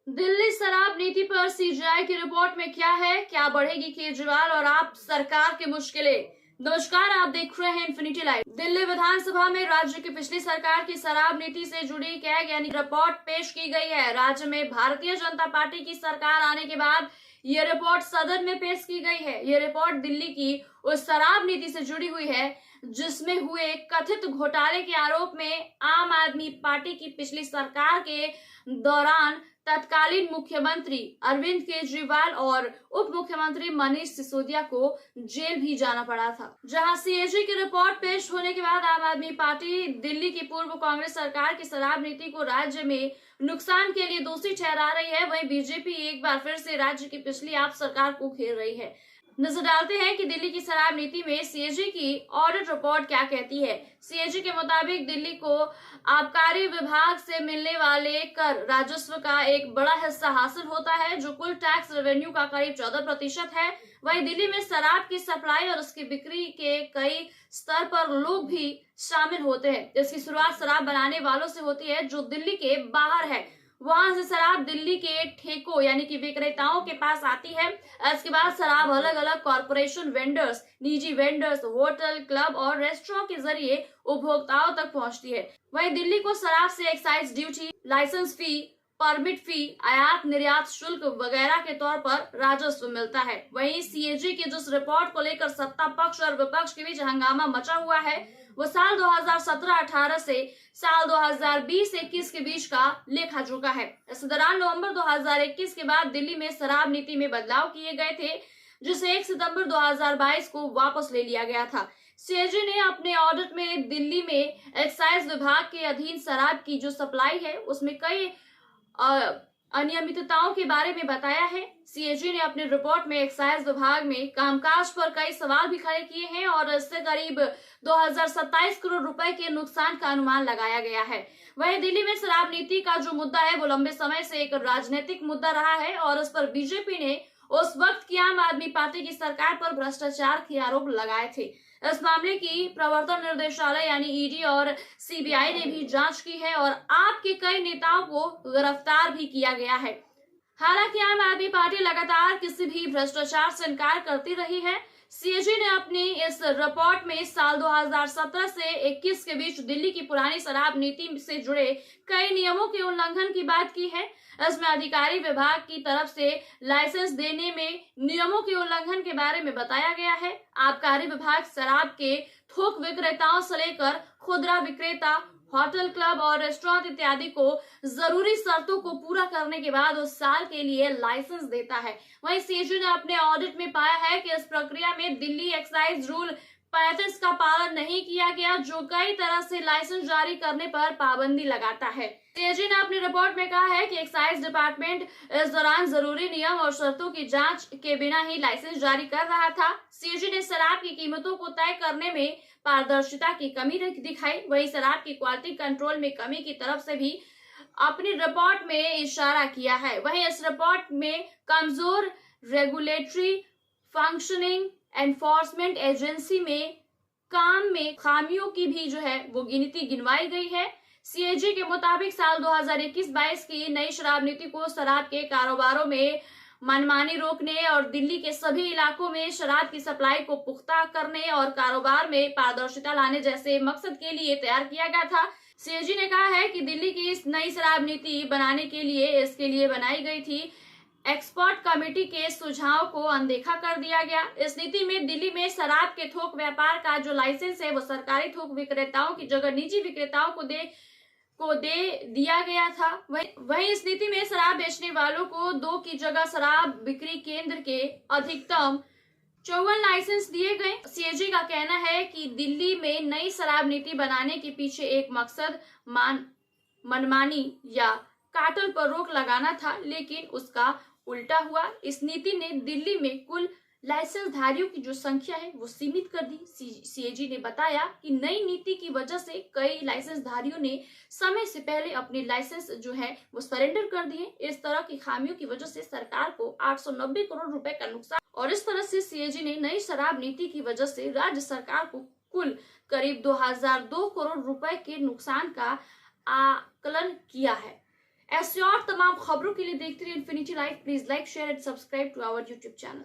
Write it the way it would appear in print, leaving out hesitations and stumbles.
दिल्ली शराब नीति पर सीजीआई की रिपोर्ट में क्या है, क्या बढ़ेगी केजरीवाल और आप सरकार की मुश्किलें। नमस्कार, आप देख रहे हैं इन्फिनिटी लाइव। दिल्ली विधानसभा में राज्य की पिछली सरकार की शराब नीति से जुड़ी कैग यानी रिपोर्ट पेश की गई है। राज्य में भारतीय जनता पार्टी की सरकार आने के बाद ये रिपोर्ट सदन में पेश की गई है। ये रिपोर्ट दिल्ली की उस शराब नीति से जुड़ी हुई है जिसमें हुए कथित घोटाले के आरोप में आम आदमी पार्टी की पिछली सरकार के दौरान तत्कालीन मुख्यमंत्री अरविंद केजरीवाल और उप मुख्यमंत्री मनीष सिसोदिया को जेल भी जाना पड़ा था। जहां सीएजी की रिपोर्ट पेश होने के बाद आम आदमी पार्टी दिल्ली की पूर्व कांग्रेस सरकार की शराब नीति को राज्य में नुकसान के लिए दोषी ठहरा रही है, वहीं बीजेपी एक बार फिर से राज्य की पिछली आप सरकार को घेर रही है। नजर डालते हैं कि दिल्ली की शराब नीति में सीएजी की ऑडिट रिपोर्ट क्या कहती है। सीएजी के मुताबिक दिल्ली को आबकारी विभाग से मिलने वाले कर राजस्व का एक बड़ा हिस्सा हासिल होता है जो कुल टैक्स रेवेन्यू का करीब 14% है। वहीं दिल्ली में शराब की सप्लाई और उसकी बिक्री के कई स्तर पर लोग भी शामिल होते हैं। इसकी शुरुआत शराब बनाने वालों से होती है जो दिल्ली के बाहर है। वहां से शराब दिल्ली के ठेकों यानी कि विक्रेताओं के पास आती है। इसके बाद शराब अलग अलग कॉरपोरेशन वेंडर्स, निजी वेंडर्स, होटल, क्लब और रेस्टोरेंट के जरिए उपभोक्ताओं तक पहुंचती है। वहीं दिल्ली को शराब से एक्साइज ड्यूटी, लाइसेंस फी, परमिट फी, आयात निर्यात शुल्क वगैरह के तौर पर राजस्व मिलता है। वहीं सीएजी की जिस रिपोर्ट को लेकर सत्ता पक्ष और विपक्ष के बीच हंगामा मचा हुआ है वो साल 2017-18 से साल 2020-21 के बीच का लेखा जोखा है। इस दौरान नवंबर 2021 के बाद दिल्ली में शराब नीति में बदलाव किए गए थे जिसे 1 सितंबर 2022 को वापस ले लिया गया था। सीएजी ने अपने ऑडिट में दिल्ली में एक्साइज विभाग के अधीन शराब की जो सप्लाई है उसमें कई अनियमितताओं के बारे में बताया है। सीएजी ने अपनी रिपोर्ट में एक्साइज विभाग में कामकाज पर कई सवाल भी खड़े किए हैं और इससे करीब 2027 करोड़ रुपए के नुकसान का अनुमान लगाया गया है। वहीं दिल्ली में शराब नीति का जो मुद्दा है वो लंबे समय से एक राजनीतिक मुद्दा रहा है और इस पर बीजेपी ने उस वक्त की आम आदमी पार्टी की सरकार पर भ्रष्टाचार के आरोप लगाए थे। इस मामले की प्रवर्तन निर्देशालय यानी ईडी और सीबीआई ने भी जांच की है और आपके कई नेताओं को गिरफ्तार भी किया गया है। हालांकि आम आदमी पार्टी लगातार किसी भी भ्रष्टाचार से इनकार करती रही है। सीएजी ने अपनी इस रिपोर्ट में साल 2017 से 21 के बीच दिल्ली की पुरानी शराब नीति से जुड़े कई नियमों के उल्लंघन की बात की है। इसमें अधिकारी विभाग की तरफ से लाइसेंस देने में नियमों के उल्लंघन के बारे में बताया गया है। आबकारी विभाग शराब के थोक विक्रेताओं से लेकर खुदरा विक्रेता, होटल, क्लब और रेस्टोरेंट इत्यादि को जरूरी शर्तों को पूरा करने के बाद उस साल के लिए लाइसेंस देता है। वहीं सीएजी ने अपने ऑडिट में पाया है कि इस प्रक्रिया में दिल्ली एक्साइज रूल 35 का पालन नहीं किया गया जो कई तरह से लाइसेंस जारी करने पर पाबंदी लगाता है। सीएजी ने अपनी रिपोर्ट में कहा है कि एक्साइज डिपार्टमेंट इस दौरान जरूरी नियम और शर्तों की जांच के बिना ही लाइसेंस जारी कर रहा था। सीएजी ने शराब की कीमतों को तय करने में पारदर्शिता की कमी दिखाई। वहीं शराब की क्वालिटी कंट्रोल में कमी की तरफ से भी अपनी रिपोर्ट में इशारा किया है। वहीं इस रिपोर्ट में कमजोर रेगुलेटरी फंक्शनिंग, एनफोर्समेंट एजेंसी में काम में खामियों की भी जो है वो गिनती गिनवाई गई है। सीएजी के मुताबिक साल 2021-22 की नई शराब नीति को शराब के कारोबारों में मनमानी रोकने और दिल्ली के सभी इलाकों में शराब की सप्लाई को पुख्ता करने और कारोबार में पारदर्शिता लाने जैसे मकसद के लिए तैयार किया गया था। सीएजी ने कहा है कि दिल्ली की इस नई शराब नीति बनाने के लिए इसके लिए बनाई गई थी। एक्सपर्ट कमेटी के सुझाव को अनदेखा कर दिया गया। इस नीति में दिल्ली में शराब के थोक व्यापार का जो लाइसेंस है वो सरकारी थोक विक्रेताओं की जगह निजी विक्रेताओं को दे दिया गया था। वहीं इस नीति में शराब बेचने वालों को 2 की जगह शराब बिक्री केंद्र के अधिकतम 54 लाइसेंस दिए गए। सीएजी का कहना है कि दिल्ली में नई शराब नीति बनाने के पीछे एक मकसद मनमानी या काटल पर रोक लगाना था, लेकिन उसका उल्टा हुआ। इस नीति ने दिल्ली में कुल लाइसेंस धारियों की जो संख्या है वो सीमित कर दी। सीएजी ने बताया कि नई नीति की वजह से कई लाइसेंस धारियों ने समय से पहले अपने लाइसेंस जो है वो सरेंडर कर दिए। इस तरह की खामियों की वजह से सरकार को 890 करोड़ रुपए का नुकसान और इस तरह से सीएजी ने नई शराब नीति की वजह से राज्य सरकार को कुल करीब 2002 करोड़ रुपए के नुकसान का आकलन किया है। ऐसी और तमाम खबरों के लिए देखते रहिए Infinity Live. Please like, share and subscribe to our YouTube channel.